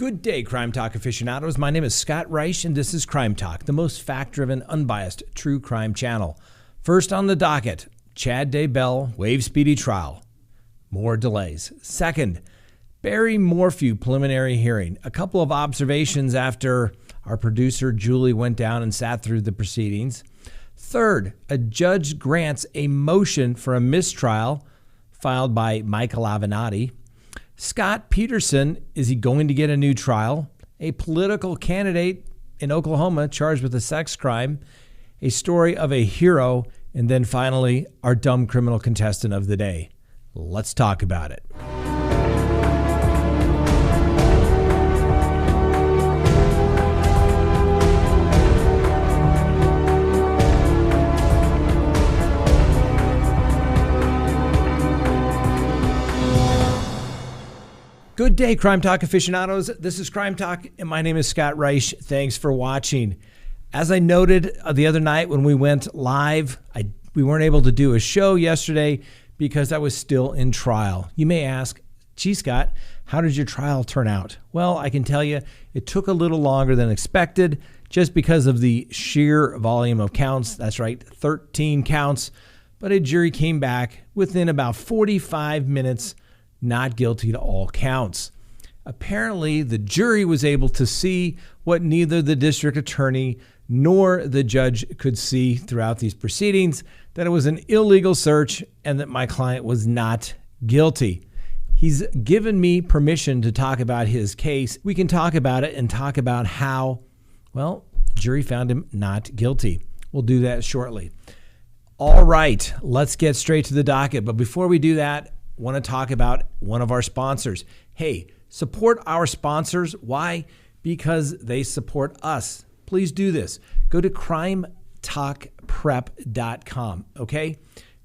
Good day, Crime Talk aficionados. My name is Scott Reich, and this is Crime Talk, the most fact-driven, unbiased, true crime channel. First on the docket, Chad Daybell waives speedy trial. More delays. Second, Barry Morphew preliminary hearing. A couple of observations after our producer Julie went down and sat through the proceedings. Third, a judge grants a motion for a mistrial filed by Michael Avenatti. Scott Peterson, is he going to get a new trial? A political candidate in Oklahoma charged with a sex crime. A story of a hero. And then finally, our dumb criminal contestant of the day. Let's talk about it. Good day, Crime Talk aficionados. This is Crime Talk, and my name is Scott Reich. Thanks for watching. As I noted the other night when we went live, we weren't able to do a show yesterday because I was still in trial. You may ask, gee, Scott, how did your trial turn out? Well, I can tell you it took a little longer than expected just because of the sheer volume of counts. That's right, 13 counts. But a jury came back within about 45 minutes, not guilty to all counts. Apparently, the jury was able to see what neither the district attorney nor the judge could see throughout these proceedings, that it was an illegal search and that my client was not guilty. He's given me permission to talk about his case. We can talk about it and talk about how, well, jury found him not guilty. We'll do that shortly. All right, let's get straight to the docket. But before we do that, I want to talk about one of our sponsors. Hey, support our sponsors. Why? Because they support us. Please do this. Go to CrimeTalkPrep.com, okay?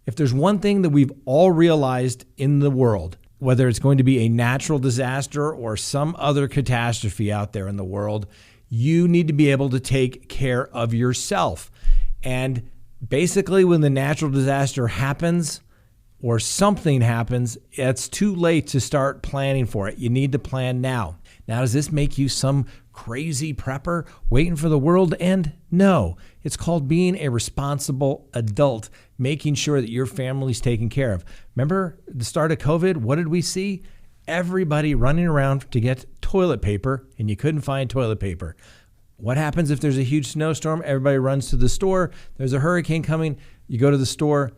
If there's one thing that we've all realized in the world, whether it's going to be a natural disaster or some other catastrophe out there in the world, you need to be able to take care of yourself. And basically, when the natural disaster happens, or something happens, it's too late to start planning for it. You need to plan now. Now, does this make you some crazy prepper waiting for the world to end? No. It's called being a responsible adult, making sure that your family's taken care of. Remember the start of COVID? What did we see? Everybody running around to get toilet paper, and you couldn't find toilet paper. What happens if there's a huge snowstorm? Everybody runs to the store. There's a hurricane coming. You go to the store.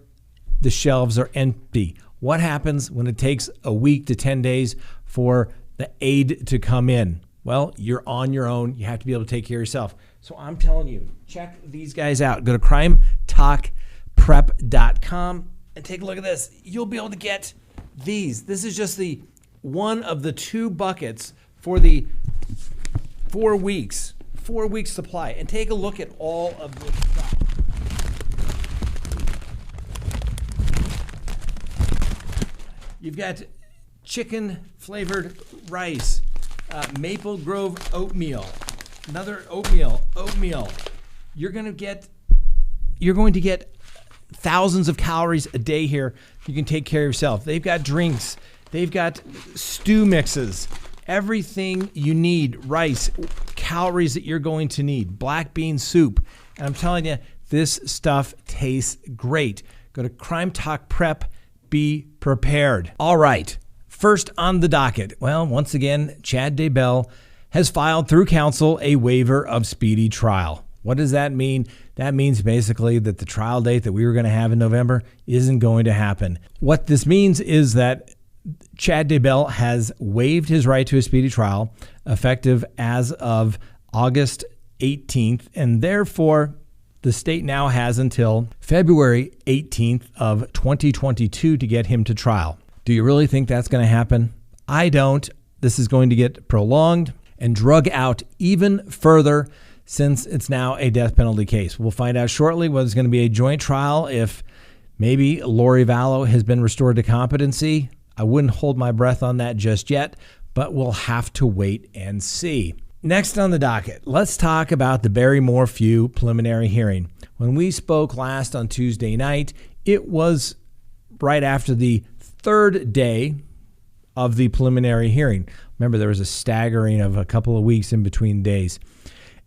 The shelves are empty. What happens when it takes a week to 10 days for the aid to come in? Well, you're on your own. You have to be able to take care of yourself. So I'm telling you, check these guys out. Go to CrimeTalkPrep.com and take a look at this. You'll be able to get these. This is just the one of the two buckets for the 4 weeks supply. And take a look at all of this stuff. You've got chicken-flavored rice, Maple Grove oatmeal, another oatmeal. You're going to get thousands of calories a day here. You can take care of yourself. They've got drinks. They've got stew mixes. Everything you need, rice, calories that you're going to need, black bean soup. And I'm telling you, this stuff tastes great. Go to Crime Talk Prep. Be prepared. All right. First on the docket. Well, once again, Chad Daybell has filed through counsel a waiver of speedy trial. What does that mean? That means basically that the trial date that we were going to have in November isn't going to happen. What this means is that Chad Daybell has waived his right to a speedy trial effective as of August 18th, and therefore the state now has until February 18th of 2022 to get him to trial. Do you really think that's going to happen? I don't. This is going to get prolonged and drug out even further since it's now a death penalty case. We'll find out shortly whether it's going to be a joint trial, if maybe Lori Vallow has been restored to competency. I wouldn't hold my breath on that just yet, but we'll have to wait and see. Next on the docket, let's talk about the Barry Morphew preliminary hearing. When we spoke last on Tuesday night, it was right after the third day of the preliminary hearing. Remember, there was a staggering of a couple of weeks in between days.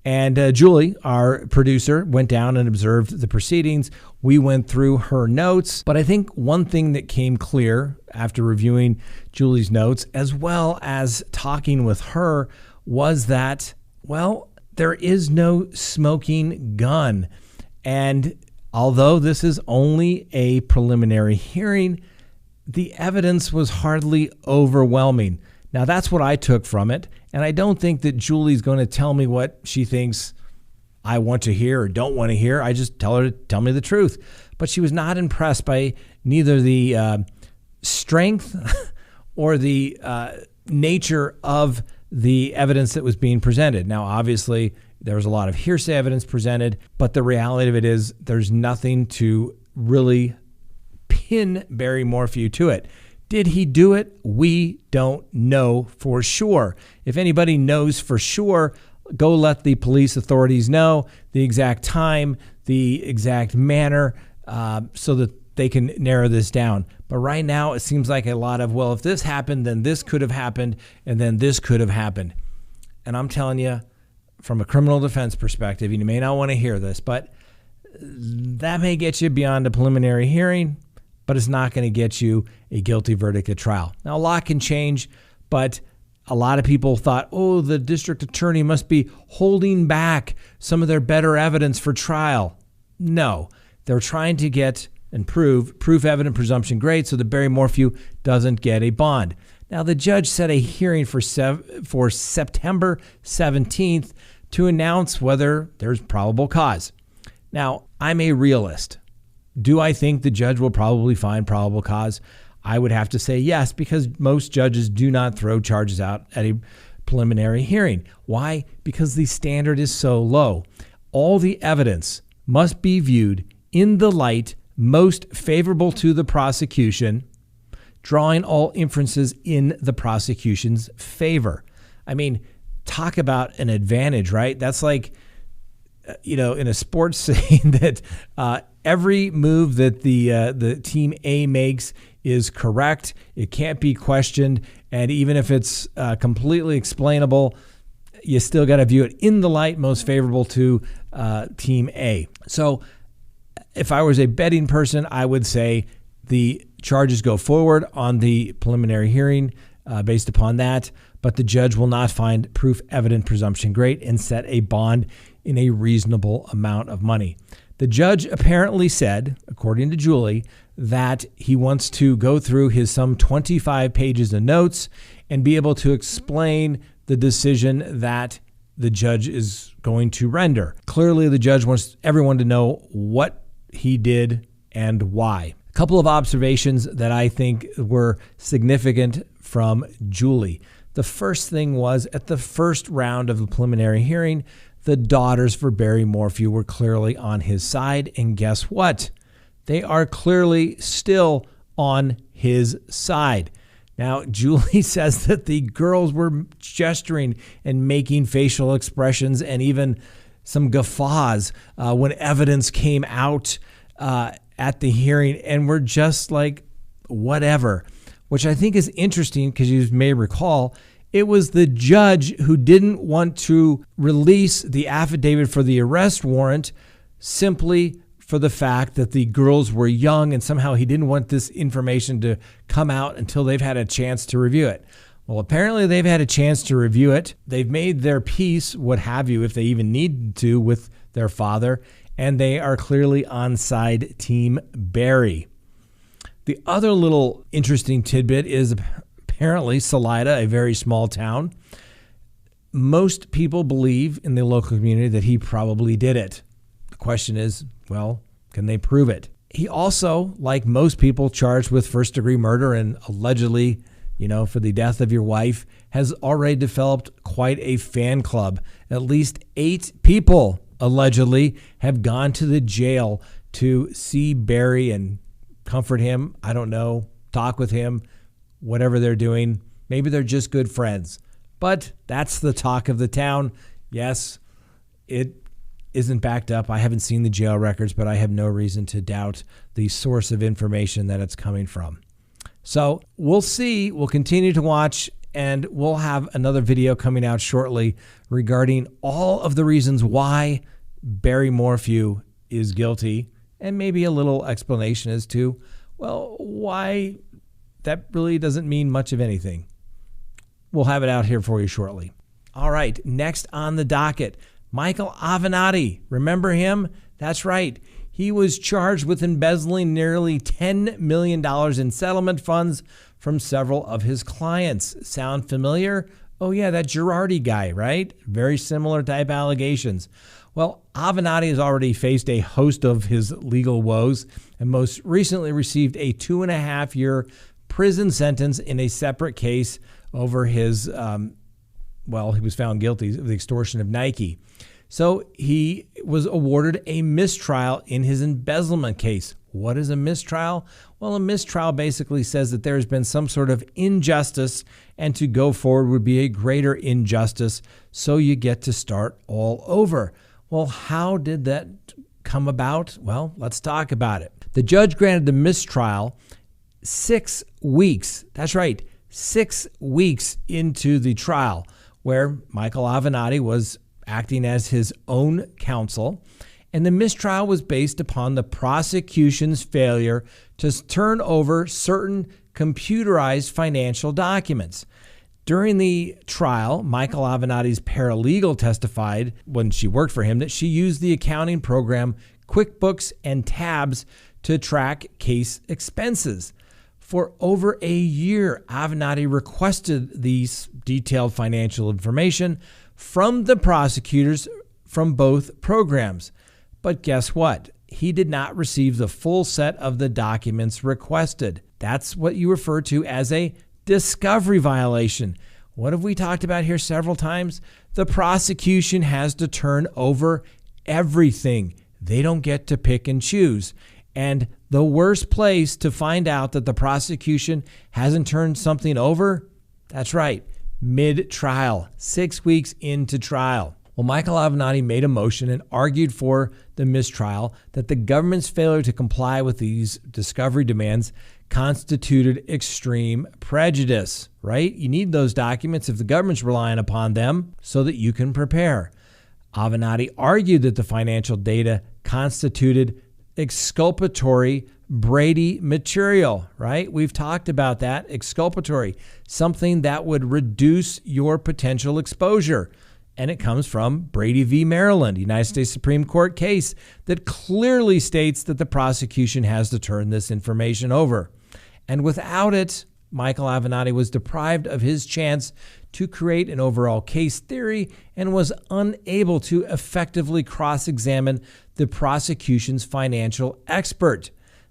And Julie, our producer, went down and observed the proceedings. We went through her notes. But I think one thing that came clear after reviewing Julie's notes, as well as talking with her, was that, well, there is no smoking gun. And although this is only a preliminary hearing, the evidence was hardly overwhelming. Now, that's what I took from it. And I don't think that Julie's going to tell me what she thinks I want to hear or don't want to hear. I just tell her to tell me the truth. But she was not impressed by neither the strength or the nature of the evidence that was being presented. Now, obviously, there was a lot of hearsay evidence presented, but the reality of it is there's nothing to really pin Barry Morphew to it. Did he do it? We don't know for sure. If anybody knows for sure, go let the police authorities know the exact time, the exact manner, so that they can narrow this down. But right now, it seems like a lot of, well, if this happened, then this could have happened, and then this could have happened. And I'm telling you, from a criminal defense perspective, you may not want to hear this, but that may get you beyond a preliminary hearing, but it's not going to get you a guilty verdict at trial. Now, a lot can change, but a lot of people thought, oh, the district attorney must be holding back some of their better evidence for trial. No, they're trying to get and proof evident presumption great so that Barry Morphew doesn't get a bond. Now, the judge set a hearing for September 17th to announce whether there's probable cause. Now, I'm a realist. Do I think the judge will probably find probable cause? I would have to say yes, because most judges do not throw charges out at a preliminary hearing. Why? Because the standard is so low. All the evidence must be viewed in the light most favorable to the prosecution, drawing all inferences in the prosecution's favor. I mean, talk about an advantage, right? That's like, in a sports saying that every move that the team A makes is correct. It can't be questioned. And even if it's completely explainable, you still got to view it in the light most favorable to team A. So if I was a betting person, I would say the charges go forward on the preliminary hearing based upon that, but the judge will not find proof evident presumption great and set a bond in a reasonable amount of money. The judge apparently said, according to Julie, that he wants to go through his some 25 pages of notes and be able to explain the decision that the judge is going to render. Clearly, the judge wants everyone to know what he did and why. A couple of observations that I think were significant from Julie. The first thing was, at the first round of the preliminary hearing, the daughters for Barry Morphew were clearly on his side. And guess what? They are clearly still on his side. Now, Julie says that the girls were gesturing and making facial expressions and even some guffaws when evidence came out at the hearing, and we're just like, whatever, which I think is interesting because you may recall it was the judge who didn't want to release the affidavit for the arrest warrant simply for the fact that the girls were young, and somehow he didn't want this information to come out until they've had a chance to review it. Well, apparently they've had a chance to review it. They've made their peace, what have you, if they even need to, with their father, and they are clearly on side Team Barry. The other little interesting tidbit is apparently Salida, a very small town. Most people believe in the local community that he probably did it. The question is, well, can they prove it? He also, like most people charged with first-degree murder and allegedly, for the death of your wife, has already developed quite a fan club. At least 8 people allegedly have gone to the jail to see Barry and comfort him. I don't know, talk with him, whatever they're doing. Maybe they're just good friends. But that's the talk of the town. Yes, it isn't backed up. I haven't seen the jail records, but I have no reason to doubt the source of information that it's coming from. So we'll see. We'll continue to watch, and we'll have another video coming out shortly regarding all of the reasons why Barry Morphew is guilty, and maybe a little explanation as to, well, why that really doesn't mean much of anything. We'll have it out here for you shortly. All right, next on the docket, Michael Avenatti. Remember him? That's right. He was charged with embezzling nearly $10 million in settlement funds from several of his clients. Sound familiar? Oh yeah, that Girardi guy, right? Very similar type allegations. Well, Avenatti has already faced a host of his legal woes and most recently received a 2.5-year prison sentence in a separate case over his, he was found guilty of the extortion of Nike. So he was awarded a mistrial in his embezzlement case. What is a mistrial? Well, a mistrial basically says that there has been some sort of injustice, and to go forward would be a greater injustice, so you get to start all over. Well, how did that come about? Well, let's talk about it. The judge granted the mistrial 6 weeks. That's right, 6 weeks into the trial, where Michael Avenatti was acting as his own counsel, and the mistrial was based upon the prosecution's failure to turn over certain computerized financial documents. During the trial, Michael Avenatti's paralegal testified when she worked for him that she used the accounting program QuickBooks and Tabs to track case expenses. For over a year, Avenatti requested these detailed financial information from the prosecutors from both programs. But guess what? He did not receive the full set of the documents requested. That's what you refer to as a discovery violation. What have we talked about here several times? The prosecution has to turn over everything. They don't get to pick and choose. And the worst place to find out that the prosecution hasn't turned something over, that's right, mid-trial, 6 weeks into trial. Well, Michael Avenatti made a motion and argued for the mistrial that the government's failure to comply with these discovery demands constituted extreme prejudice, right? You need those documents if the government's relying upon them so that you can prepare. Avenatti argued that the financial data constituted exculpatory Brady material, right? We've talked about that, exculpatory, something that would reduce your potential exposure. And it comes from Brady v. Maryland, United States Supreme Court case that clearly states that the prosecution has to turn this information over. And without it, Michael Avenatti was deprived of his chance to create an overall case theory and was unable to effectively cross-examine the prosecution's financial expert.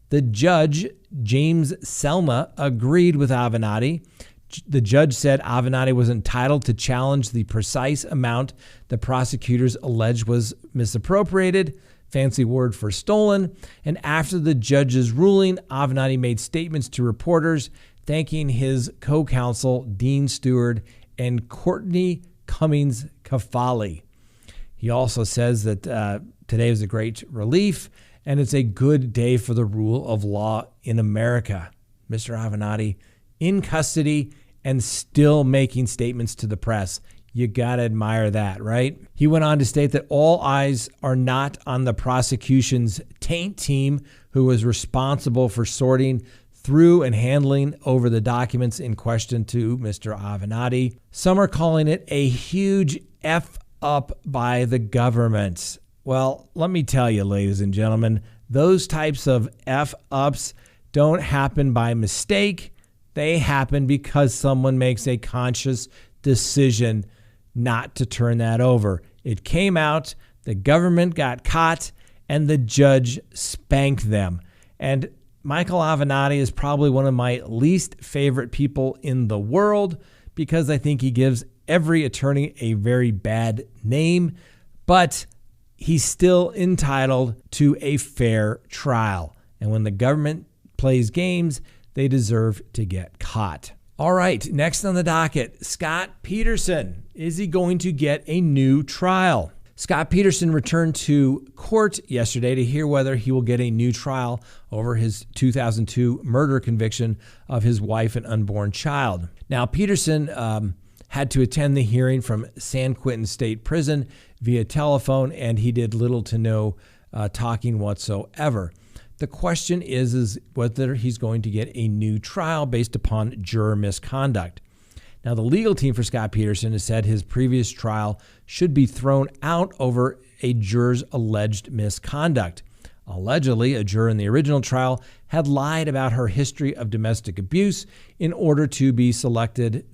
The judge, James Selma, agreed with Avenatti. The judge said Avenatti was entitled to challenge the precise amount the prosecutors alleged was misappropriated, fancy word for stolen. And after the judge's ruling, Avenatti made statements to reporters thanking his co-counsel, Dean Stewart, and Courtney Cummings Cafali. He also says that today was a great relief and it's a good day for the rule of law in America. Mr. Avenatti in custody and still making statements to the press. You got to admire that, right? He went on to state that all eyes are not on the prosecution's taint team, who was responsible for sorting through and handling over the documents in question to Mr. Avenatti. Some are calling it a huge F up by the government. Well, let me tell you, ladies and gentlemen, those types of F ups don't happen by mistake. They happen because someone makes a conscious decision not to turn that over. It came out, the government got caught, and the judge spanked them. And Michael Avenatti is probably one of my least favorite people in the world because I think he gives every attorney a very bad name, but he's still entitled to a fair trial. And when the government plays games, they deserve to get caught. All right, next on the docket, Scott Peterson. Is he going to get a new trial? Scott Peterson returned to court yesterday to hear whether he will get a new trial over his 2002 murder conviction of his wife and unborn child. Now, Peterson had to attend the hearing from San Quentin State Prison via telephone, and he did little to no talking whatsoever. The question is whether he's going to get a new trial based upon juror misconduct. Now, the legal team for Scott Peterson has said his previous trial should be thrown out over a juror's alleged misconduct. Allegedly, a juror in the original trial had lied about her history of domestic abuse in order to be selected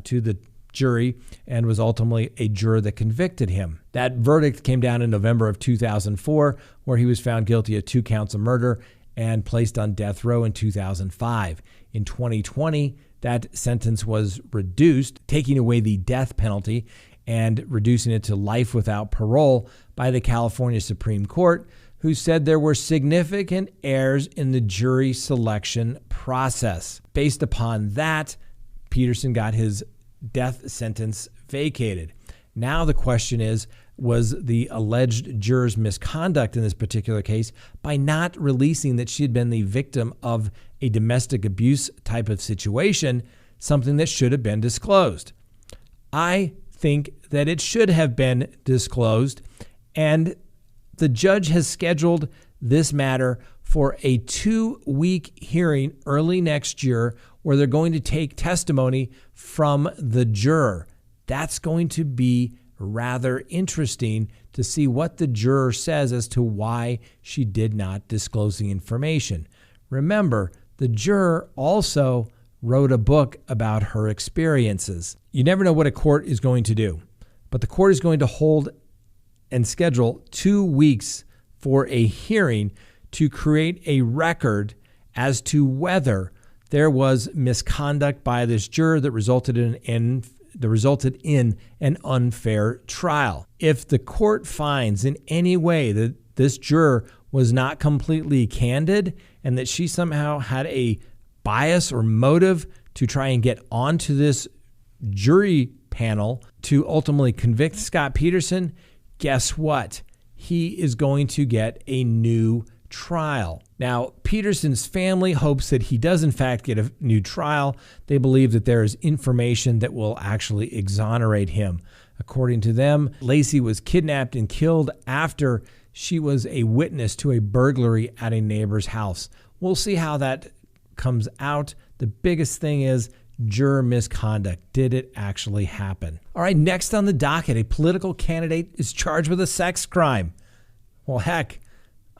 to the jury and was ultimately a juror that convicted him. That verdict came down in November of 2004, where he was found guilty of 2 counts of murder and placed on death row in 2005. In 2020, that sentence was reduced, taking away the death penalty and reducing it to life without parole by the California Supreme Court, who said there were significant errors in the jury selection process. Based upon that, Peterson got his death sentence vacated. Now the question is, was the alleged juror's misconduct in this particular case by not releasing that she had been the victim of a domestic abuse type of situation, something that should have been disclosed? I think that it should have been disclosed, and the judge has scheduled this matter for a 2-week hearing early next year where they're going to take testimony from the juror. That's going to be rather interesting to see what the juror says as to why she did not disclose the information. Remember, the juror also wrote a book about her experiences. You never know what a court is going to do, but the court is going to hold and schedule 2 weeks for a hearing to create a record as to whether there was misconduct by this juror that resulted in an unfair trial. If the court finds in any way that this juror was not completely candid and that she somehow had a bias or motive to try and get onto this jury panel to ultimately convict Scott Peterson, guess what? He is going to get a new trial. Now, Peterson's family hopes that he does in fact get a new trial. They believe that there is information that will actually exonerate him. According to them, Lacey was kidnapped and killed after she was a witness to a burglary at a neighbor's house. We'll see how that comes out. The biggest thing is juror misconduct. Did it actually happen? All right, next on the docket, a political candidate is charged with a sex crime. Well, heck,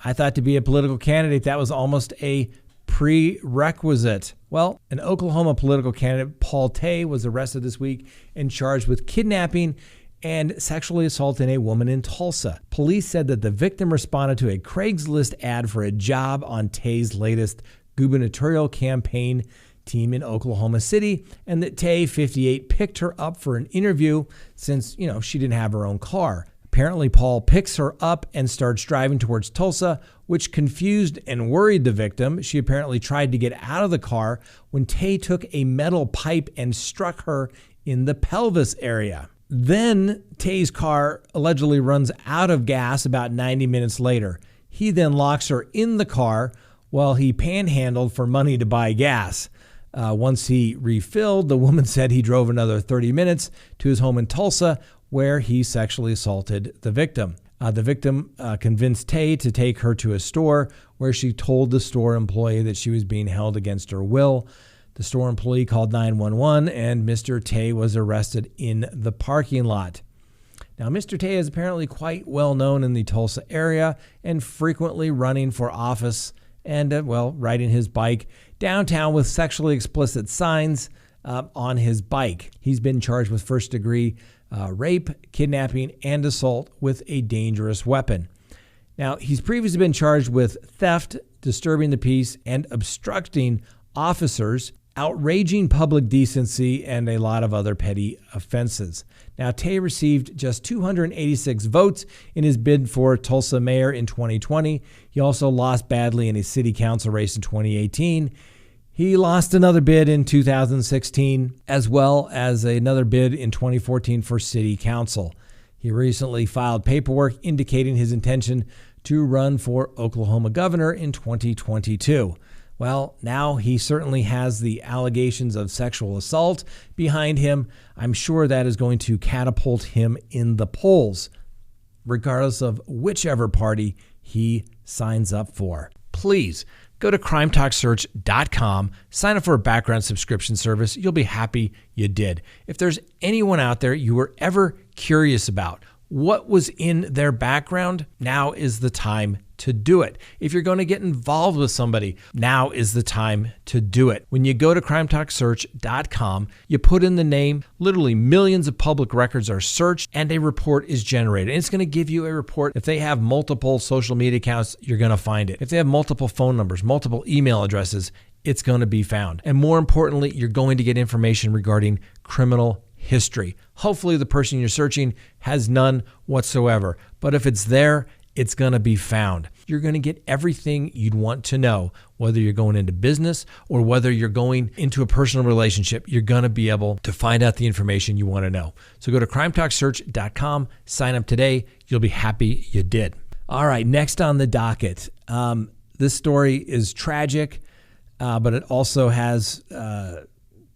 I thought to be a political candidate, that was almost a prerequisite. Well, an Oklahoma political candidate, Paul Tay, was arrested this week and charged with kidnapping and sexually assaulting a woman in Tulsa. Police said that the victim responded to a Craigslist ad for a job on Tay's latest gubernatorial campaign team in Oklahoma City, and that Tay, 58, picked her up for an interview since, she didn't have her own car. Apparently, Paul picks her up and starts driving towards Tulsa, which confused and worried the victim. She apparently tried to get out of the car when Tay took a metal pipe and struck her in the pelvis area. Then Tay's car allegedly runs out of gas about 90 minutes later. He then locks her in the car while he panhandled for money to buy gas. Once he refilled, the woman said he drove another 30 minutes to his home in Tulsa, where he sexually assaulted the victim. The victim convinced Tay to take her to a store where she told the store employee that she was being held against her will. The store employee called 911 and Mr. Tay was arrested in the parking lot. Now, Mr. Tay is apparently quite well known in the Tulsa area and frequently running for office and, riding his bike downtown with sexually explicit signs on his bike. He's been charged with first-degree rape, kidnapping, and assault with a dangerous weapon. Now, he's previously been charged with theft, disturbing the peace, and obstructing officers, outraging public decency, and a lot of other petty offenses. Now, Tay received just 286 votes in his bid for Tulsa mayor in 2020. He also lost badly in a city council race in 2018. He lost another bid in 2016, as well as another bid in 2014 for city council. He recently filed paperwork indicating his intention to run for Oklahoma governor in 2022. Well, now he certainly has the allegations of sexual assault behind him. I'm sure that is going to catapult him in the polls, regardless of whichever party he signs up for. Please go to crimetalksearch.com, sign up for a background subscription service. You'll be happy you did. If there's anyone out there you were ever curious about what was in their background, now is the time to do it. If you're going to get involved with somebody, now is the time to do it. When you go to crimetalksearch.com, you put in the name, literally millions of public records are searched, and a report is generated. And it's going to give you a report. If they have multiple social media accounts, you're going to find it. If they have multiple phone numbers, multiple email addresses, it's going to be found. And more importantly, you're going to get information regarding criminal history. Hopefully the person you're searching has none whatsoever. But if it's there, it's going to be found. You're going to get everything you'd want to know, whether you're going into business or whether you're going into a personal relationship. You're going to be able to find out the information you want to know. So go to crimetalksearch.com, sign up today. You'll be happy you did. All right, next on the docket. This story is tragic, but it also has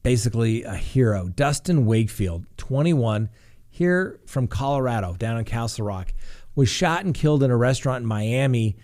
basically a hero. Dustin Wakefield, 21, here from Colorado, down in Castle Rock, was shot and killed in a restaurant in Miami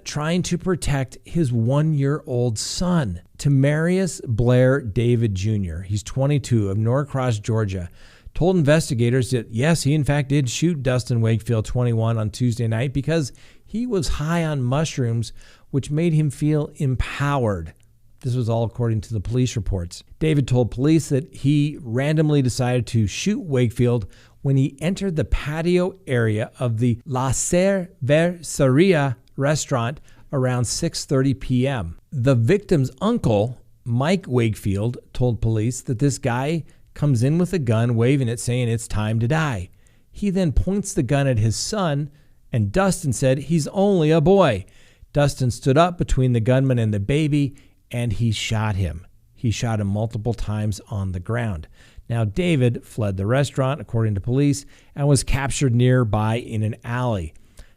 trying to protect his 1-year-old son. Tamarius Blair David Jr., he's 22, of Norcross, Georgia, told investigators that, yes, he in fact did shoot Dustin Wakefield, 21, on Tuesday night because he was high on mushrooms, which made him feel empowered. This was all according to the police reports. David told police that he randomly decided to shoot Wakefield when he entered the patio area of the La Cerveceria restaurant around 6:30 p.m. The victim's uncle, Mike Wakefield, told police that this guy comes in with a gun, waving it, saying it's time to die. He then points the gun at his son, and Dustin said he's only a boy. Dustin stood up between the gunman and the baby, and he shot him. He shot him multiple times on the ground. Now, David fled the restaurant, according to police, and was captured nearby in an alley.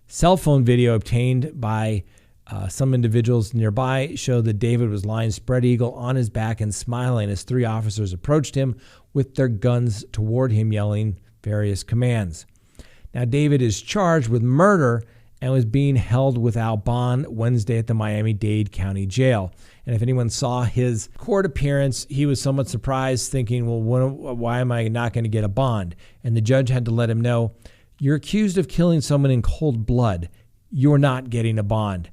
Cell phone video obtained by some individuals nearby showed that David was lying spread eagle on his back and smiling as 3 officers approached him with their guns toward him, yelling various commands. Now, David is charged with murder and was being held without bond Wednesday at the Miami-Dade County Jail. And if anyone saw his court appearance, he was somewhat surprised, thinking, well, why am I not going to get a bond? And the judge had to let him know, you're accused of killing someone in cold blood. You're not getting a bond.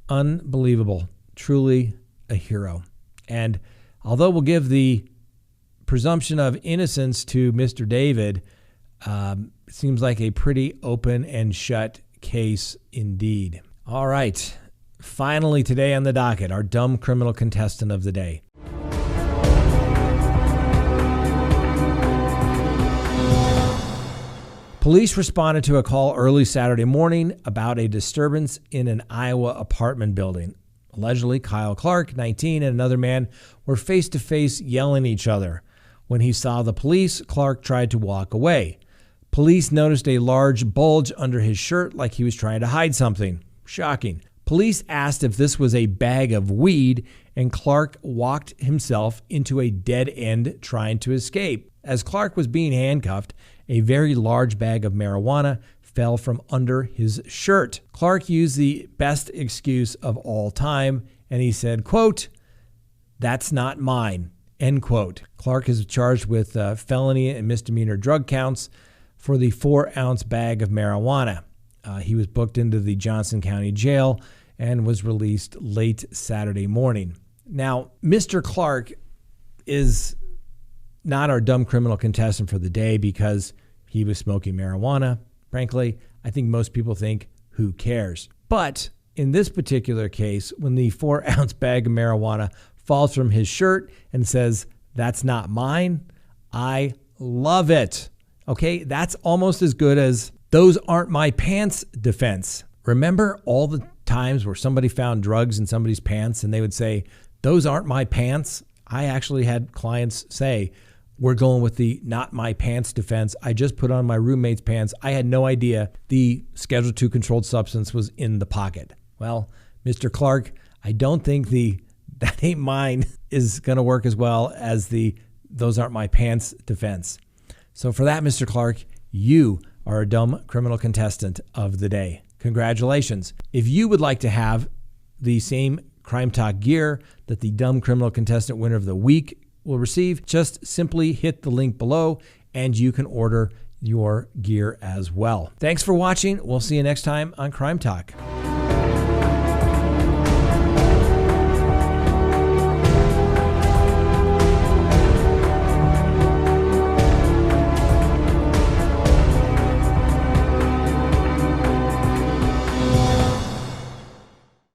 Unbelievable. Truly a hero. And although we'll give the presumption of innocence to Mr. David, it seems like a pretty open and shut case indeed. All right. Finally today on the docket, our dumb criminal contestant of the day. Police responded to a call early Saturday morning about a disturbance in an Iowa apartment building. Allegedly, Kyle Clark, 19, and another man were face-to-face yelling at each other. When he saw the police, Clark tried to walk away. Police noticed a large bulge under his shirt, like he was trying to hide something. Shocking. Police asked if this was a bag of weed, and Clark walked himself into a dead end trying to escape. As Clark was being handcuffed, a very large bag of marijuana fell from under his shirt. Clark used the best excuse of all time, and he said, quote, "That's not mine," end quote. Clark is charged with felony and misdemeanor drug counts for the 4-ounce bag of marijuana. He was booked into the Johnson County Jail and was released late Saturday morning. Now, Mr. Clark is not our dumb criminal contestant for the day because he was smoking marijuana. Frankly, I think most people think, who cares? But in this particular case, when the 4-ounce bag of marijuana falls from his shirt and says, "That's not mine," I love it. Okay, that's almost as good as "those aren't my pants" defense. Remember all the times where somebody found drugs in somebody's pants and they would say, "Those aren't my pants"? I actually had clients say, we're going with the not my pants defense. I just put on my roommate's pants. I had no idea the Schedule II controlled substance was in the pocket. Well, Mr. Clark, I don't think the that ain't mine is going to work as well as the those aren't my pants defense. So for that, Mr. Clark, you are a dumb criminal contestant of the day. Congratulations. If you would like to have the same CrimeTalk gear that the dumb criminal contestant winner of the week will receive, just simply hit the link below and you can order your gear as well. Thanks for watching. We'll see you next time on CrimeTalk.